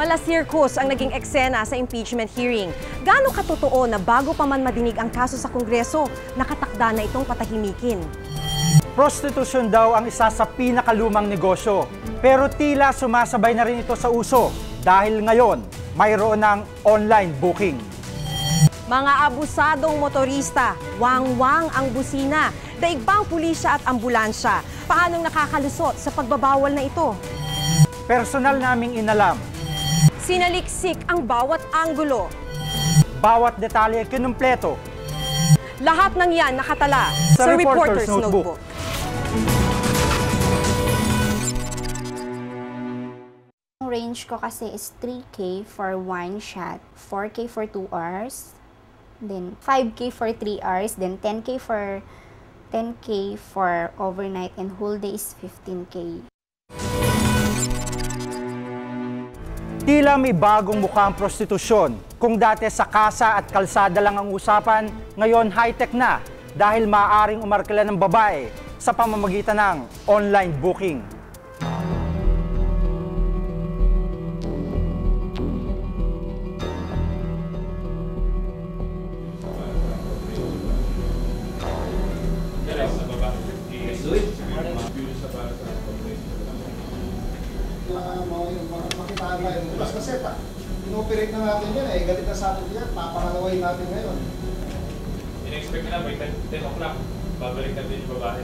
Mala-circus ang naging eksena sa impeachment hearing. Gaano katotoo na bago pa man madinig ang kaso sa Kongreso, nakatakda na itong patahimikin? Prostitution daw ang isa sa pinakalumang negosyo. Pero tila sumasabay na rin ito sa uso dahil ngayon mayroon ng online booking. Mga abusadong motorista, wang-wang ang busina, daigbang pulisya at ambulansya. Paanong nakakalusot sa pagbabawal na ito? Personal naming inalam. Sinaliksik ang bawat anggulo. Bawat detalye kinumpleto. Lahat ng yan nakatala sa Reporter's Notebook. Ang range ko kasi is 3K for one shot, 4K for 2 hours, then 5K for 3 hours, then 10K for overnight, and whole day is 15K. Tila may bagong mukha ang prostitusyon. Kung dati sa kasa at kalsada lang ang usapan, ngayon high-tech na dahil maaaring umarkila ng babae sa pamamagitan ng online booking. Plus kasi inoperate na natin yan eh, galit na sa atin yan, papangalaway natin ngayon. In-expect na by 10 o'clock, babalik natin yung babae.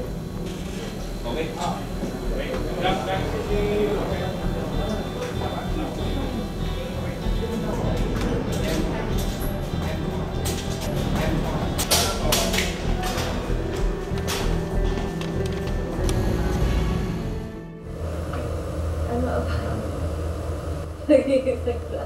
Okay? Okay. Ano ba? Nag-i-expect na.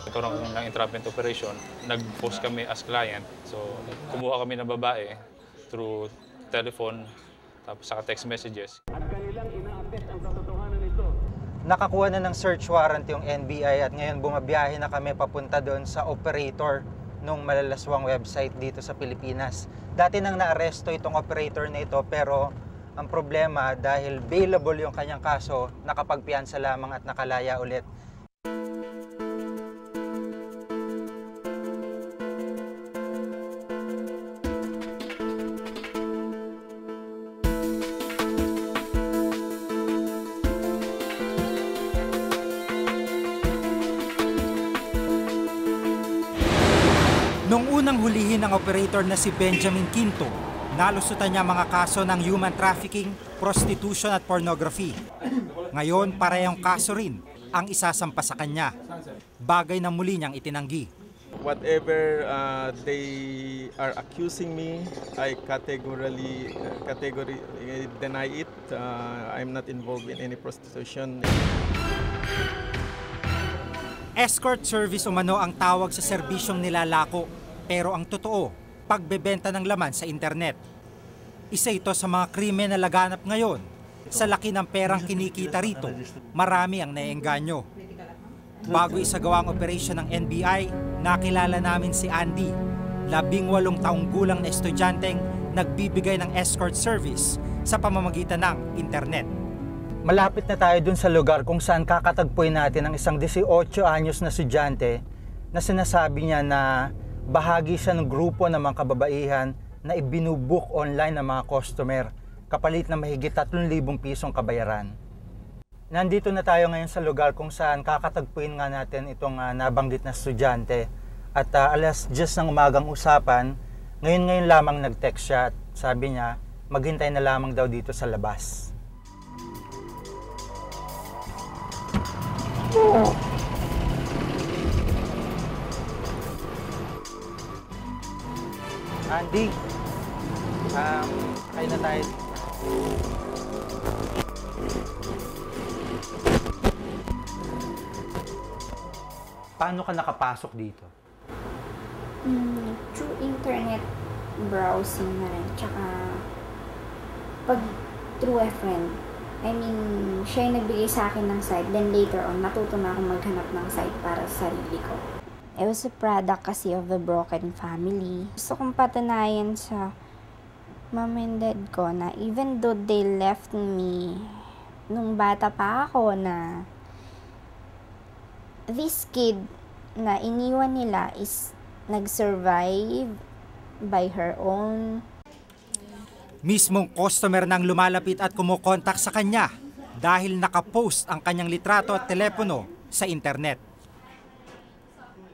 Nagkaroon ng entrapment operation, nag-post kami as client. So, kumuha kami ng babae through telephone, tapos saka text messages. At kanilang ina-attest ang katotohanan nito. Nakakuha na ng search warrant yung NBI at ngayon bumabiyahe na kami papunta doon sa operator nung malalaswang website dito sa Pilipinas. Dati nang naaresto itong operator na ito pero ang problema dahil bailable yung kanyang kaso, nakapagpiyansa lamang at nakalaya ulit. Nung unang hulihin ng operator na si Benjamin Quinto, nalusutan niya mga kaso ng human trafficking, prostitution at pornography. Ngayon, parehong kaso rin ang isasampa sa kanya. Bagay na muli niyang itinanggi. Whatever they are accusing me, I categorically deny it. I'm not involved in any prostitution. Escort service umano ang tawag sa serbisyong nilalako, pero ang totoo, pagbebenta ng laman sa internet. Isa ito sa mga krimen na laganap ngayon. Sa laki ng perang kinikita rito, marami ang naiengganyo. Bago isagawa ang operasyon ng NBI, nakilala namin si Andy, 18 taong gulang na estudyanteng nagbibigay ng escort service sa pamamagitan ng internet. Malapit na tayo dun sa lugar kung saan kakatagpuin natin ang isang 18 anyos na estudyante na sinasabi niya na bahagi siya ng grupo ng mga kababaihan na ibinubook online ng mga customer kapalit na mahigit 3,000 pisong kabayaran. Nandito na tayo ngayon sa lugar kung saan kakatagpuin nga natin itong nabanggit na estudyante at alas 10 ng umagang usapan, ngayon lamang nag-text siya at sabi niya maghintay na lamang daw dito sa labas. Andy, kain na tayo. Paano ka nakapasok dito? Through internet browsing na rin, tsaka pag through a friend. I mean, siya yung nagbigay sa akin ng site, then later on, natuto na akong maghanap ng site para sa sarili ko. It was a product kasi of a broken family. Gusto kong patunayan sa mom and dad ko na even though they left me nung bata pa ako, na this kid na iniwan nila is nag-survive by her own. Mismong customer nang lumalapit at kumukontak sa kanya dahil nakapost ang kanyang litrato at telepono sa internet.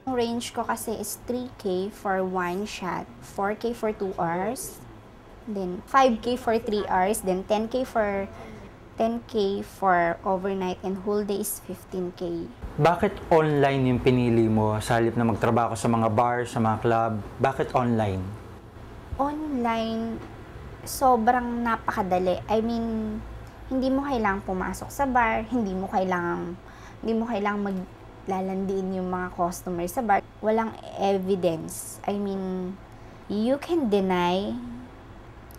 Ang range ko kasi is 3K for one shot, 4K for 2 hours, then 5K for 3 hours, then 10K for overnight, and whole day is 15K. Bakit online yung pinili mo sa halip na magtrabaho sa mga bar, sa mga club? Bakit online? Online, sobrang napakadali. I mean, hindi mo kailangang pumasok sa bar, hindi mo kailangang maglalandiin yung mga customers sa bar. Walang evidence. I mean, you can deny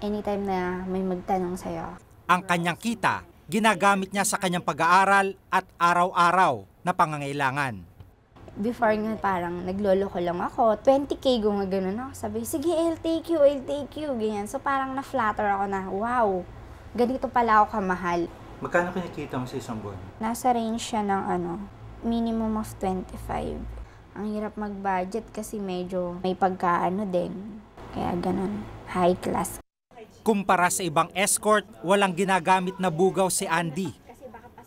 anytime na may magtanong sa'yo. Ang kanyang kita, ginagamit niya sa kanyang pag-aaral at araw-araw na pangangailangan. Before nga parang nagloloko lang ako, 20K gumagano ako. Sabi, sige, I'll take you, ganyan. So parang na-flatter ako na, wow, ganito pala ako kamahal. Magkano kinikita mo sa isang buwan? Nasa range siya ng minimum of 25. Ang hirap mag-budget kasi medyo may pagkaano din. Kaya ganun, high class. Kumpara sa ibang escort, walang ginagamit na bugaw si Andy.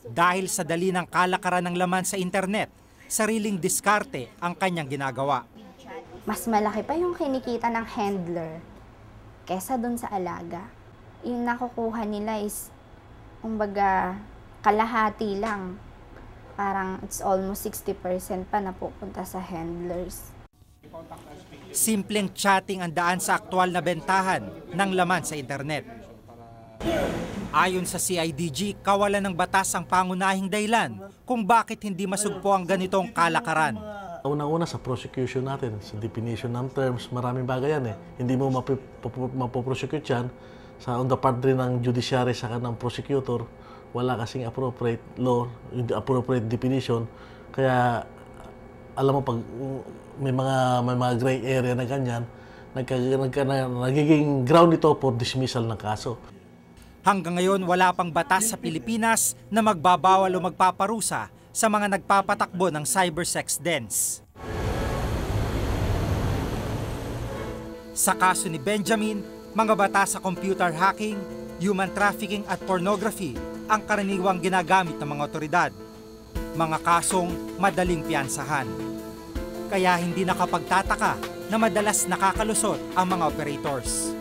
Dahil sa dali ng kalakaran ng laman sa internet, sariling diskarte ang kanyang ginagawa. Mas malaki pa yung kinikita ng handler kesa dun sa alaga. Yung nakukuha nila is, kumbaga, kalahati lang. Parang it's almost 60% pa napupunta sa handlers. Simpleng chatting ang daan sa aktual na bentahan ng laman sa internet. Ayon sa CIDG, kawalan ng batas ang pangunahing dahilan kung bakit hindi masugpo ang ganitong kalakaran. Una-una sa prosecution natin, sa definition ng terms, maraming bagay yan eh. Hindi mo mapoprosecute yan on the part rin ng judiciary sa kanang prosecutor. Wala kasing appropriate law, appropriate definition. Kaya alam mo, pag may mga gray area na ganyan, nagiging ground ito for dismissal ng kaso. Hanggang ngayon, wala pang batas sa Pilipinas na magbabawal o magpaparusa sa mga nagpapatakbo ng cybersex dens. Sa kaso ni Benjamin, mga batas sa computer hacking, human trafficking at pornography ang karaniwang ginagamit ng mga otoridad. Mga kasong madaling piyansahan. Kaya hindi nakapagtataka na madalas nakakalusot ang mga operators.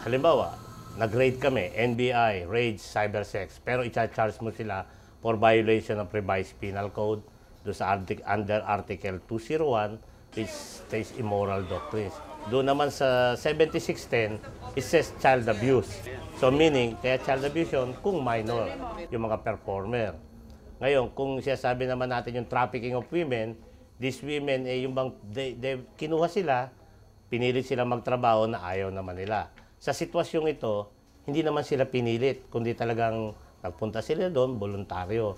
Halimbawa, nag-raid kami, NBI, Rage, Cybersex, pero i-charge mo sila for violation of Revised Penal Code do sa under Article 201, which states immoral doctrines. Doon naman sa 7610, it says child abuse. So meaning, kaya child abuse yun kung minor, yung mga performer. Ngayon, kung sinasabi naman natin yung trafficking of women, these women, yung bang, kinuha sila, pinilit sila magtrabaho na ayaw naman nila. Sa sitwasyong ito, hindi naman sila pinilit, kundi talagang nagpunta sila doon, voluntaryo.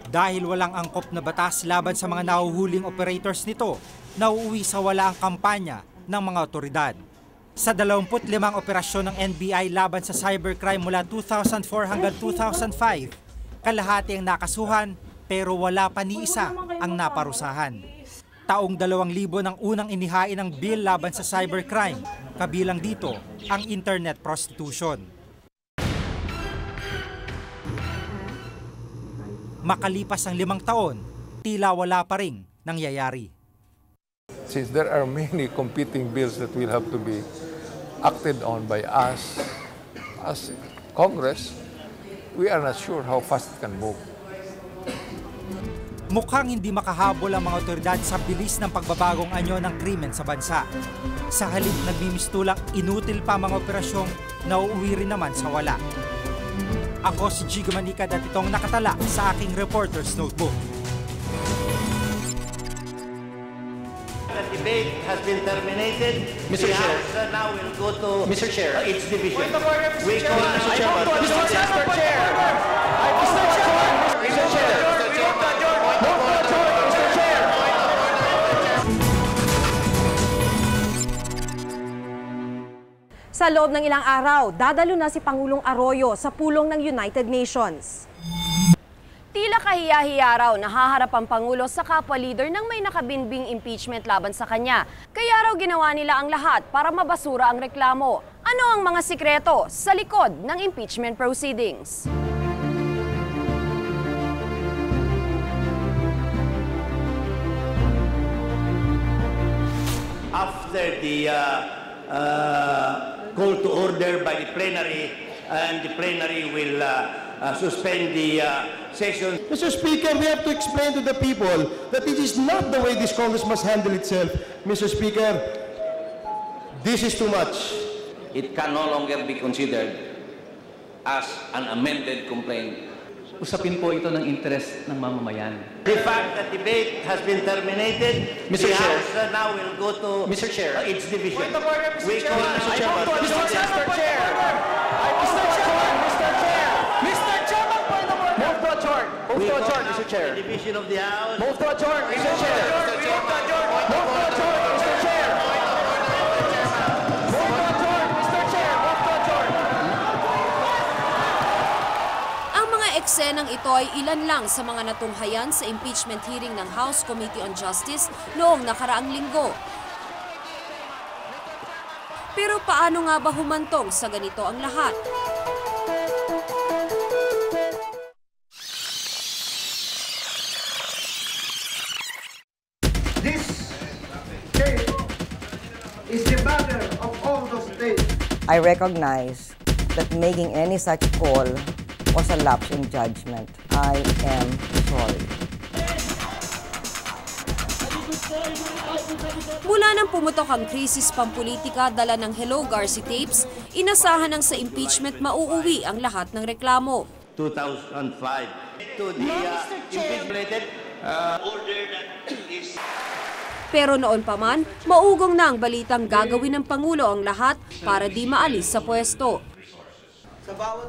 Dahil walang angkop na batas laban sa mga nahuhuling operators nito, nauuwi sa wala ang kampanya ng mga otoridad. Sa 25 operasyon ng NBI laban sa cybercrime mula 2004 hanggang 2005, kalahati ang nakasuhan pero wala pa ni isa ang naparusahan. Taong 2000 ng unang inihain ng bill laban sa cybercrime, kabilang dito ang internet prostitution. Makalipas ang 5 taon, tila wala pa ring nangyayari. Since there are many competing bills that will have to be acted on by us as Congress, we are not sure how fast it can move. Mukhang hindi makahabol ang mga otoridad sa bilis ng pagbabagong anyo ng krimen sa bansa. Sa halip nagmimistulang inutil pa mga operasyong nauuwi rin naman sa wala. Ako si Gigo Manikad at itong nakatala sa aking Reporter's Notebook. The debate has been terminated. Mr. Chair. Now we'll go to Mr. Chair. its division. Point of order, Mr. We Chair. call Mr. Chair. Mr. Chair. Mr. Chair. Mr. Chair. Sa loob ng ilang araw, dadalo na si Pangulong Arroyo sa pulong ng United Nations. Tila kahiya-hiya raw nahaharap ang Pangulo sa kapwa-leader nang may nakabinbing impeachment laban sa kanya. Kaya raw ginawa nila ang lahat para mabasura ang reklamo. Ano ang mga sikreto sa likod ng impeachment proceedings? After the call to order by the plenary, and the plenary will suspend the session. Mr. Speaker, we have to explain to the people that it is not the way this Congress must handle itself. Mr. Speaker, this is too much. It can no longer be considered as an amended complaint. Usapin po ito ng interes ng mamamayan. The fact that debate has been terminated, Mr. the Chair. House now will go to Mr. Chair. Its division. Point of order, Mr. We Chair. call- Mr. Chair. Mr. Chair. Mr. Chair. Mr. Chairman, point of order. Move to adjourn. Move We to call adjourn, now Mr. Chair. the division of the House. Move to adjourn, Mr. Chair. Move to adjourn, Mr. Chair. Move to adjourn, Mr. Chair. Move to adjourn, Mr. Chair. Move to adjourn. Ang mga eksenang ito ay ilan lang sa mga natunghayan sa impeachment hearing ng House Committee on Justice noong nakaraang linggo. Pero paano nga ba humantong sa ganito ang lahat? This case is the matter of all those states. I recognize that making any such call was a lapse in judgment. I am sorry. Mula nang pumutok ang krisis pampolitika dala ng Hello Garci tapes, inasahan ng sa impeachment mauuwi ang lahat ng reklamo. 2005 to the impeachment order that is. Pero noon pa man, maugong na ang balitang gagawin ng Pangulo ang lahat para di maalis sa pwesto.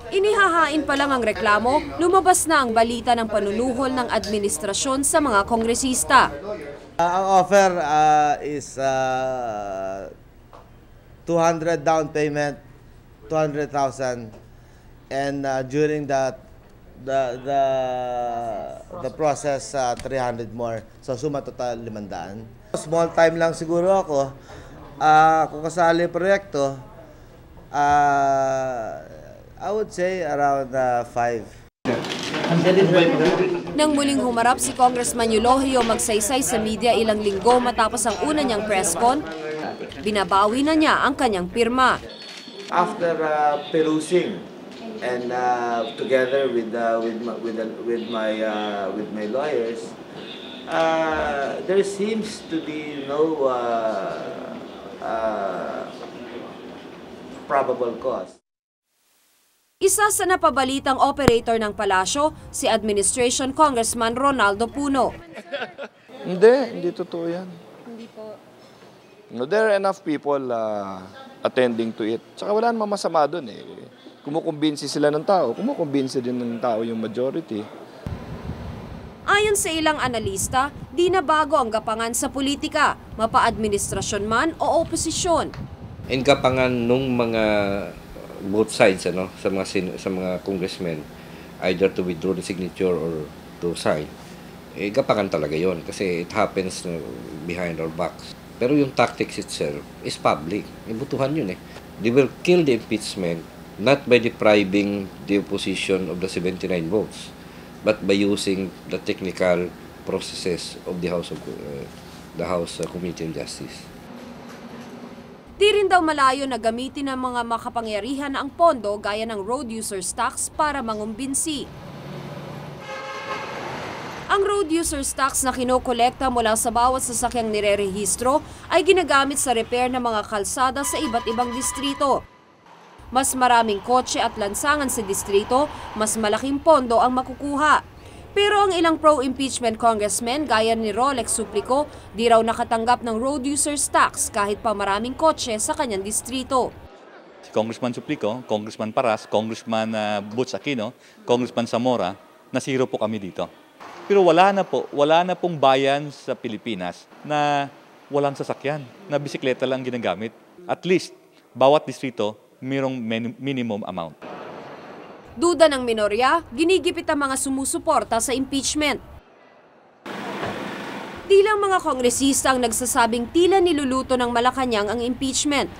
Inihahain pa lang ang reklamo, lumabas na ang balita ng panunuhol ng administrasyon sa mga kongresista. Ang offer is 200 down payment, 200,000, and during the process 300 more. So suma total 500. Small time lang siguro ako. Kung kasali proyekto, I would say around 5. Nang muling humarap si Congressman Eulogio Magsaysay sa media ilang linggo matapos ang una niyang press con, binabawi na niya ang kanyang pirma. After perusing and together with my lawyers, there seems to be no probable cause. Isa sa napabalitang operator ng palasyo, si Administration Congressman Ronaldo Puno. Hindi totoo yan. Hindi po. No, there are enough people attending to it. Tsaka wala namang masama doon eh. Kumukumbinsi sila ng tao, kumukumbinsi din ng tao yung majority. Ayon sa ilang analista, di na bago ang gapangan sa politika, mapa-administrasyon man o oposisyon. In gapangan nung mga both sides sa mga congressmen, either to withdraw the signature or to sign, gapangan talaga yon kasi it happens behind our backs. Pero yung tactics itself is public. Ibutuhan yun eh. They will kill the impeachment not by depriving the opposition of the 79 votes, but by using the technical processes of the House Committee on Justice. Di rin daw malayo na gamitin ng mga makapangyarihan ang pondo gaya ng road users tax para mangumbinsi. Ang road users tax na kinokolekta mula sa bawat sasakyang nirerehistro ay ginagamit sa repair ng mga kalsada sa iba't ibang distrito. Mas maraming kotse at lansangan sa distrito, mas malaking pondo ang makukuha. Pero ang ilang pro-impeachment congressmen gaya ni Rolex Suplico, di raw nakatanggap ng road users tax kahit pa maraming kotse sa kanyang distrito. Si Congressman Suplico, Congressman Paras, Congressman Butch Aquino, Congressman Zamora, na zero po kami dito. Pero wala na pong bayan sa Pilipinas na walang sasakyan, na bisikleta lang ginagamit. At least, bawat distrito mayroong minimum amount. Duda ng minorya, ginigipit ang mga sumusuporta sa impeachment. Di lang mga kongresista ang nagsasabing tila niluluto ng Malacanang ang impeachment.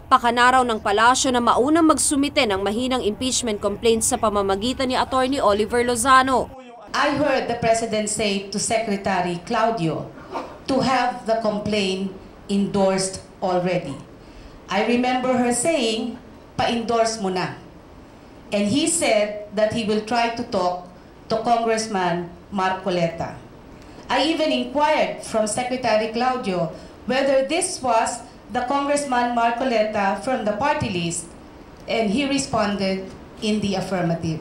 Pakanaraw ng palasyo na maunang magsumite ng mahinang impeachment complaint sa pamamagitan ni Attorney Oliver Lozano. I heard the President say to Secretary Claudio to have the complaint endorsed already. I remember her saying, pa-endorse mo na. And he said that he will try to talk to Congressman Marcoleta. I even inquired from Secretary Claudio whether this was the Congressman Marcoleta from the party list, and he responded in the affirmative.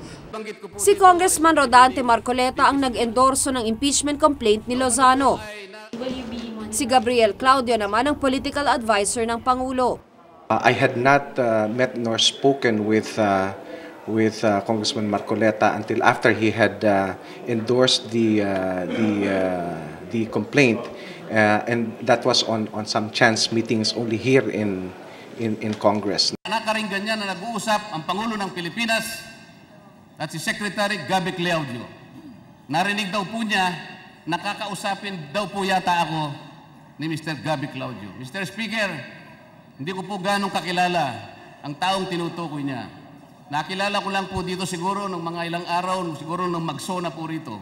Si Congressman Rodante Marcoleta ang nag-endorso ng impeachment complaint ni Lozano. Si Gabriel Claudio naman ang political advisor ng Pangulo. I had not met nor spoken with Congressman Marcoleta until after he had endorsed the complaint, and that was on some chance meetings only here in Congress. Nakaringgan niya na nag-uusap ang Pangulo ng Pilipinas at si Secretary Gabi Claudio. Narinig daw po niya, nakakausapin daw po yata ako ni Mr. Gabi Claudio. Mr. Speaker, hindi ko po ganong kakilala ang taong tinutukoy niya. Nakilala ko lang po dito siguro ng mga ilang araw, siguro nang magsona po rito.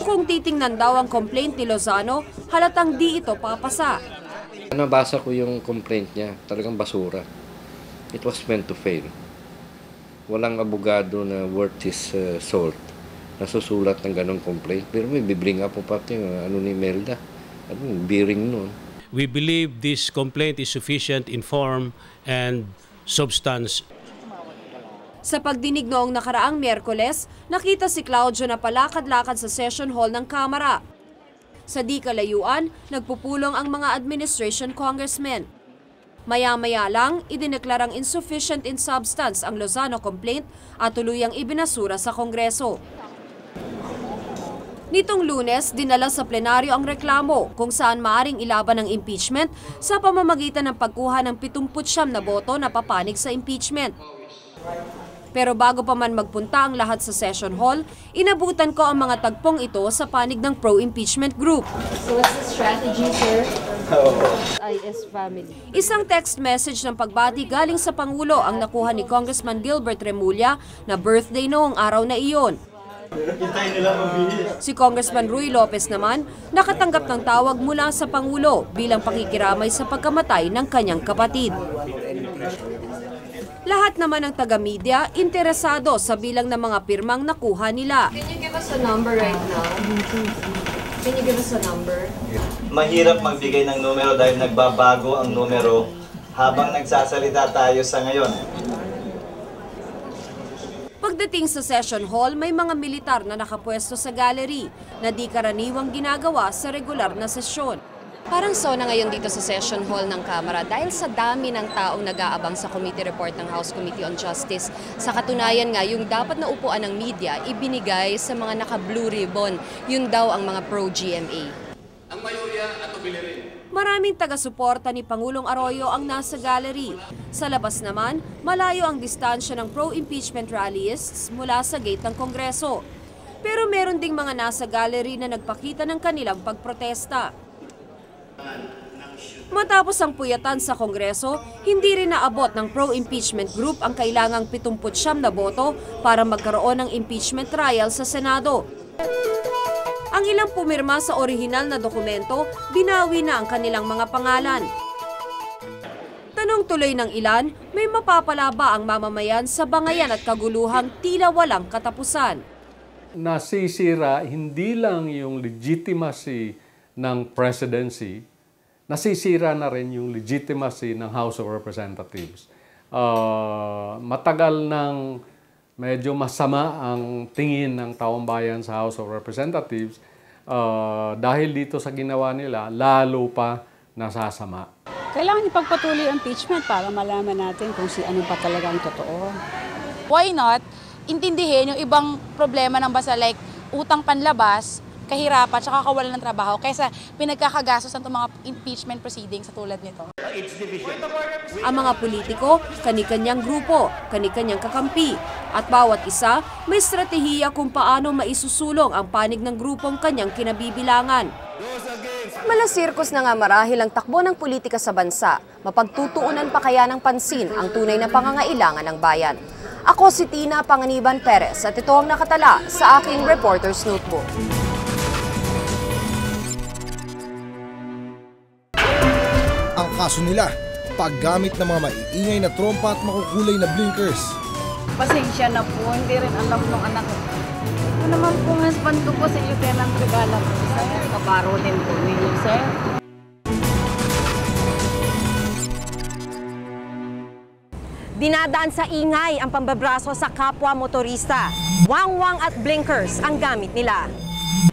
Kung titingnan daw ang complaint ni Lozano, halatang di ito papasa. Nabasa ko yung complaint niya, talagang basura. It was meant to fail. Walang abogado na worth his salt na susulat ng ganong complaint. Pero may bibring up po pati yung ni Melda. Biring nun. We believe this complaint is sufficient in form and substance. Sa pagdinig noong nakaraang Miyerkules, nakita si Claudio na palakad-lakad sa session hall ng Kamara. Sa di kalayuan, nagpupulong ang mga administration congressmen. Maya-maya lang, idineklarang insufficient in substance ang Lozano complaint at tuluyang ibinasura sa Kongreso. Nitong Lunes, dinala sa plenaryo ang reklamo kung saan maaring ilaban ng impeachment sa pamamagitan ng pagkuha ng 79 na boto na papanig sa impeachment. Pero bago pa man magpunta ang lahat sa session hall, inabutan ko ang mga tagpong ito sa panig ng pro-impeachment group. So what's the strategy, sir? IS family. Isang text message ng pagbati galing sa Pangulo ang nakuha ni Congressman Gilbert Remulla na birthday noong araw na iyon. Si Congressman Ruy Lopez naman nakatanggap ng tawag mula sa Pangulo bilang pakikiramay sa pagkamatay ng kanyang kapatid. Lahat naman ng taga-media interesado sa bilang ng mga pirmang nakuha nila. Can you give us a number right now? Can you give us a number? Mahirap magbigay ng numero dahil nagbabago ang numero habang nagsasalita tayo sa ngayon. Pagdating sa session hall, may mga militar na nakapwesto sa gallery na di karaniwang ginagawa sa regular na sesyon. Parang sona ngayon dito sa session hall ng Kamara dahil sa dami ng taong nag-aabang sa committee report ng House Committee on Justice. Sa katunayan nga, yung dapat na upuan ng media, ibinigay sa mga naka-blue ribbon. Yun daw ang mga pro-GMA. Ang mayorya at ubilirin. Maraming taga-suporta ni Pangulong Arroyo ang nasa gallery. Sa labas naman, malayo ang distansya ng pro-impeachment rallyists mula sa gate ng Kongreso. Pero meron ding mga nasa gallery na nagpakita ng kanilang pagprotesta. Matapos ang puyatan sa Kongreso, hindi rin naabot ng pro-impeachment group ang kailangang 79 na boto para magkaroon ng impeachment trial sa Senado. Ang ilang pumirma sa orihinal na dokumento, binawi na ang kanilang mga pangalan. Tanong tuloy ng ilan, may mapapala ba ang mamamayan sa bangayan at kaguluhang tila walang katapusan? Nasisira hindi lang yung legitimacy ng presidency, nasisira na rin yung legitimacy ng House of Representatives. Matagal nang medyo masama ang tingin ng taong bayan sa House of Representatives. Dahil dito sa ginawa nila, lalo pa nasasama. Kailangan ipagpatuloy ang impeachment para malaman natin kung ano pa talaga ang totoo. Why not intindihin yung ibang problema ng bansa like utang panlabas kahirapan at kawalan ng trabaho kaysa pinagkakagastos ng mga impeachment proceedings sa tulad nito. Ang mga politiko, kani-kanyang grupo, kani-kanyang kakampi, at bawat isa may estratehiya kung paano maisusulong ang panig ng grupong kanyang kinabibilangan. Malasirkos na nga marahil ang takbo ng politika sa bansa, mapagtutuunan pa kaya ng pansin ang tunay na pangangailangan ng bayan. Ako si Tina Panganiban Perez at ito ang nakatala sa aking Reporter's Notebook. Ang kaso nila, paggamit ng mga maiingay na trompa at makukulay na blinkers. Pasensya na po, hindi rin alam ng anak ko. Ito naman po husband ko po si Lieutenant Regala po, sir. Kabaro din po ninyo, sir. Dinadaan sa ingay ang pambabraso sa kapwa motorista. Wangwang at blinkers ang gamit nila.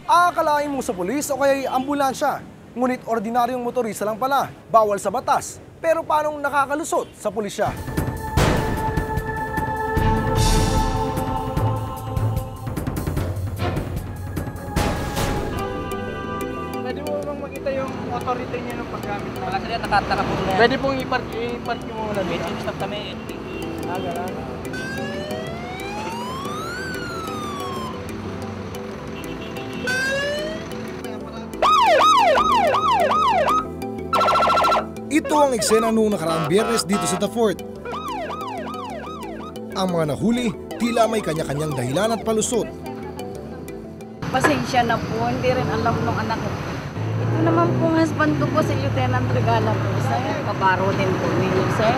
Aakalain mo sa pulis o kaya ambulansya. Ngunit ordinaryong motorista lang pala, bawal sa batas. Pero paanong nakakalusot sa pulisya? Pwede mo bang makita yung authority niya ng paggamit na? Wala sila, nakataka po na. Pwede pong i-park yung muna dito. Medyo stop kami. Gano'n. Ito ang eksena noong nakaraang Biyernes dito sa The Fort. Ang mga nahuli, tila may kanya-kanyang dahilan at palusot. Pasensya na po, hindi rin alam ng anak ko. Ito naman po husband ko po si Lieutenant Regala po, sir. Kabaro din po ninyo, sir.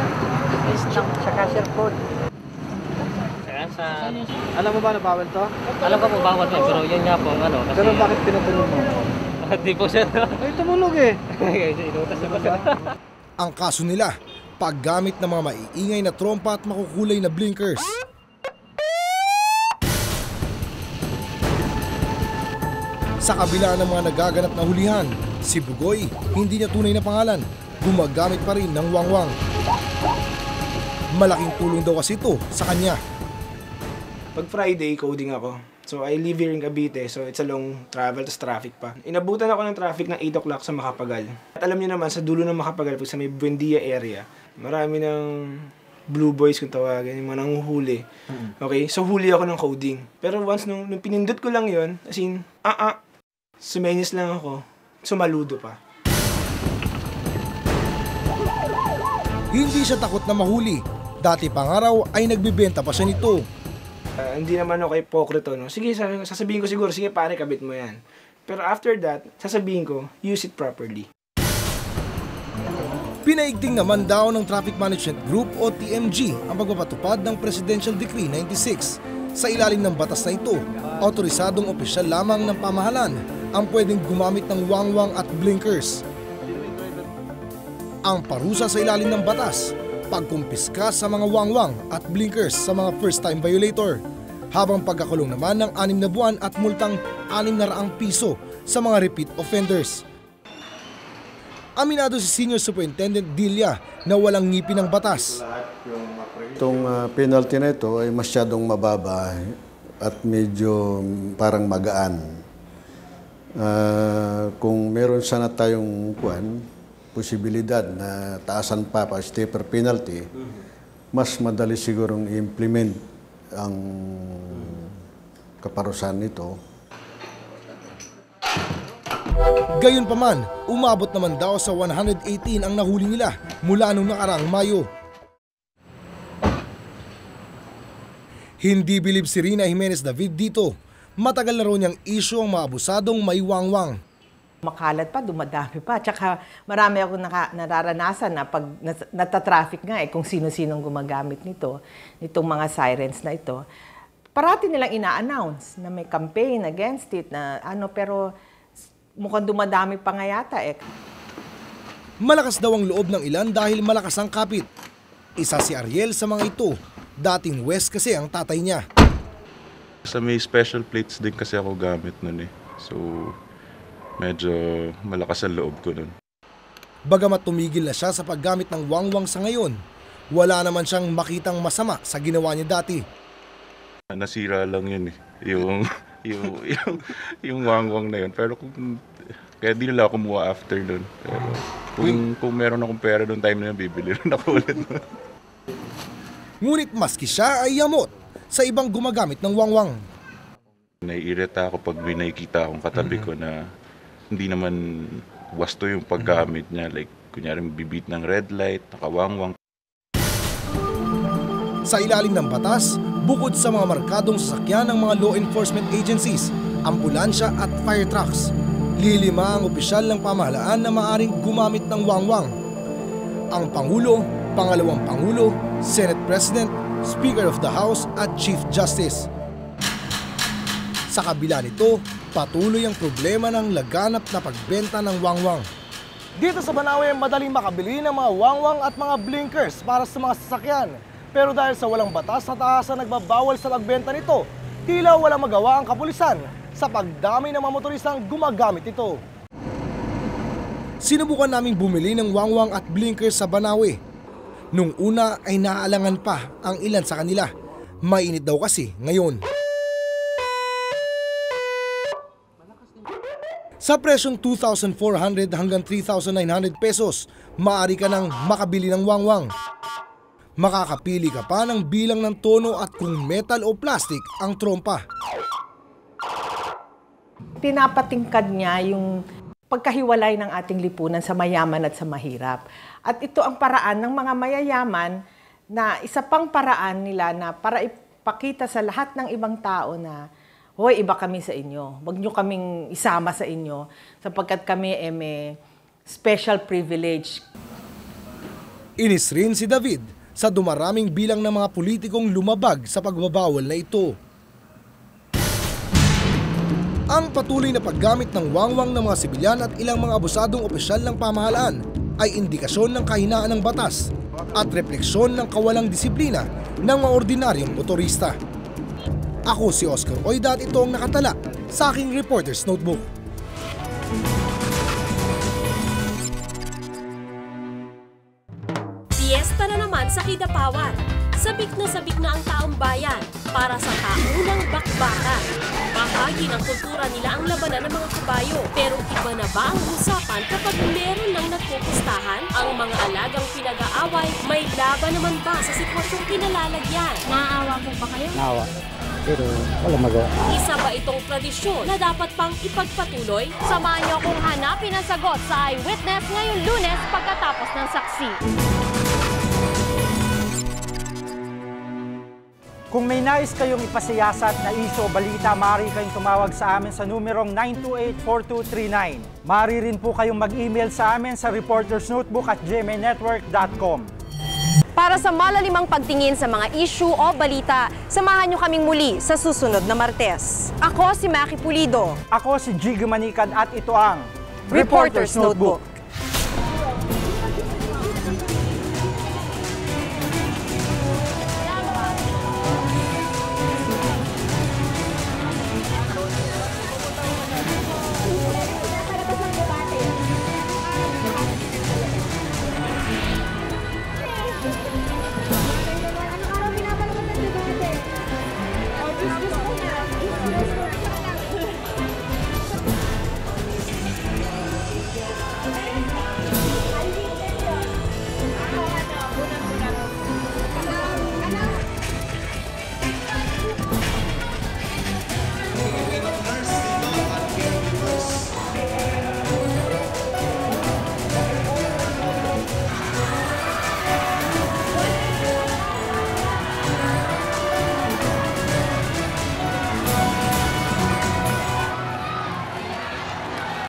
Please lang. Sa cashier code. Alam mo ba na bawal to? Alam ko po bawal to, pero yun nga po ang ano. Kasi... Pero bakit pinatulog mo? Di po sir. Ay, tumulog eh. Inutas na po sir. Ang kaso nila, paggamit ng mga maiingay na trompa at makukulay na blinkers. Sa kabila ng mga nagaganap na hulihan, si Bugoy, hindi niya tunay na pangalan, gumagamit pa rin ng wangwang. Malaking tulong daw kasi ito sa kanya. Pag Friday, coding ako. So I live here in Cavite, so it's a long travel, tas traffic pa. Inabutan ako ng traffic ng 8 o'clock sa Macapagal. At alam niyo naman, sa dulo ng Macapagal, sa may Buendia area, marami ng blue boys kung tawagin, yung mga nanguhuli. Okay, so huli ako ng coding. Pero once nung pinindot ko lang yon, as in, sumenyos lang ako, sumaludo pa. Hindi siya takot na mahuli. Dati pangaraw ay nagbibenta pa siya nito. Hindi naman ako hipokrito, no? Sige, sasabihin ko siguro, sige pare, kabit mo yan. Pero after that, sasabihin ko, use it properly. Pinaigting naman daw ng Traffic Management Group o TMG ang pagpapatupad ng Presidential Decree 96. Sa ilalim ng batas na ito, autorisadong opisyal lamang ng pamahalaan ang pwedeng gumamit ng wangwang at blinkers. Ang parusa sa ilalim ng batas, pagkumpiska sa mga wangwang at blinkers sa mga first-time violator, habang pagkakulong naman ng 6 na buwan at multang 600 piso sa mga repeat offenders. Aminado si Senior Superintendent Dilla na walang ngipin ng batas. Itong penalty na ito ay masyadong mababa at medyo parang magaan. Kung meron sana tayong posibilidad na taasan pa stiffer penalty, mas madali sigurong i-implement ang kaparusahan nito. Gayunpaman, umabot naman daw sa 118 ang nahuli nila mula noong nakaraang Mayo. Hindi bilib si Rina Jimenez David dito. Matagal na raw niyang issue ang mga abusadong may wangwang. Makalat pa, dumadami pa. Tsaka marami akong nararanasan na pag natatraffic nga kung sino-sinong gumagamit nitong mga sirens na ito. Parati nilang ina-announce na may campaign against it na pero mukhang dumadami pa nga yata Malakas daw ang loob ng ilan dahil malakas ang kapit. Isa si Ariel sa mga ito. Dating West kasi ang tatay niya. Sa may special plates din kasi ako gamit nun So, medyo malakas ang loob ko nun. Bagamat tumigil na siya sa paggamit ng wangwang sa ngayon, wala naman siyang makitang masama sa ginawa niya dati. Nasira lang yun Yung yung wangwang na yun. Pero kaya di nila ako kumuha after nun. Pero kung meron akong pera noong time na yun, bibili rin ako ulit. Ngunit maski siya ay yamot sa ibang gumagamit ng wangwang. Naiirita ako pag may nakikita akong katabi ko na hindi naman wasto yung paggamit niya. Like, kunyari bibit ng red light, nakawangwang. Sa ilalim ng batas, bukod sa mga markadong sasakyan ng mga law enforcement agencies, ambulansya at fire trucks, lilima ang opisyal ng pamahalaan na maaring gumamit ng wangwang. Ang Pangulo, Pangalawang Pangulo, Senate President, Speaker of the House at Chief Justice. Sa kabila nito, patuloy ang problema ng laganap na pagbenta ng wangwang. Dito sa Banawe, madaling makabili ng mga wangwang at mga blinkers para sa mga sasakyan. Pero dahil sa walang batas na taasan nagbabawal sa pagbenta nito, tila walang magawa ang kapulisan sa pagdami ng mga motoristang gumagamit ito. Sinubukan naming bumili ng wangwang at blinkers sa Banawe. Nung una ay naaalangan pa ang ilan sa kanila. Mainit daw kasi ngayon. Sa presyong 2,400 hanggang 3,900 pesos, maaari ka nang makabili ng wangwang. Makakapili ka pa ng bilang ng tono at kung metal o plastic ang trompa. Pinapatingkad niya yung pagkahiwalay ng ating lipunan sa mayaman at sa mahirap. At ito ang paraan ng mga mayayaman na isa pang paraan nila na para ipakita sa lahat ng ibang tao na, hoy, iba kami sa inyo. Huwag nyo kaming isama sa inyo sapagkat kami may special privilege. Inis rin si David sa dumaraming bilang ng mga politikong lumabag sa pagbabawal na ito. Ang patuloy na paggamit ng wangwang ng mga sibilyan at ilang mga abusadong opisyal ng pamahalaan ay indikasyon ng kahinaan ng batas at refleksyon ng kawalang disiplina ng mga ordinaryong motorista. Ako si Oscar Oida at ito ang nakatala sa aking Reporter's Notebook. Fiesta na naman sa Kidapawan. Sabik na ang taong bayan para sa taunang bakbakan. Bahagi ng kultura nila ang labanan ng mga kabayo. Pero iba na ba ang usapan kapag meron nang nagpupustahan? Ang mga alagang pinag-aaway, may laban naman ba sa sitwasyong kinalalagyan? Naaawa po ba kayo? Naawa. Pero wala magawa. Isa ba itong tradisyon na dapat pang ipagpatuloy? Samahan niyo kung hanapin ang sagot sa Eyewitness ngayong Lunes pagkatapos ng saksi. Kung may nais kayong ipasiyasat na iso o balita, maaari kayong tumawag sa amin sa numerong 928-4239. Maaari rin po kayong mag-email sa amin sa reportersnotebook@gmanetwork.com. Para sa malalimang pagtingin sa mga issue o balita, samahan niyo kaming muli sa susunod na Martes. Ako si Maki Pulido. Ako si Jiggy Manikan at ito ang Reporter's Notebook.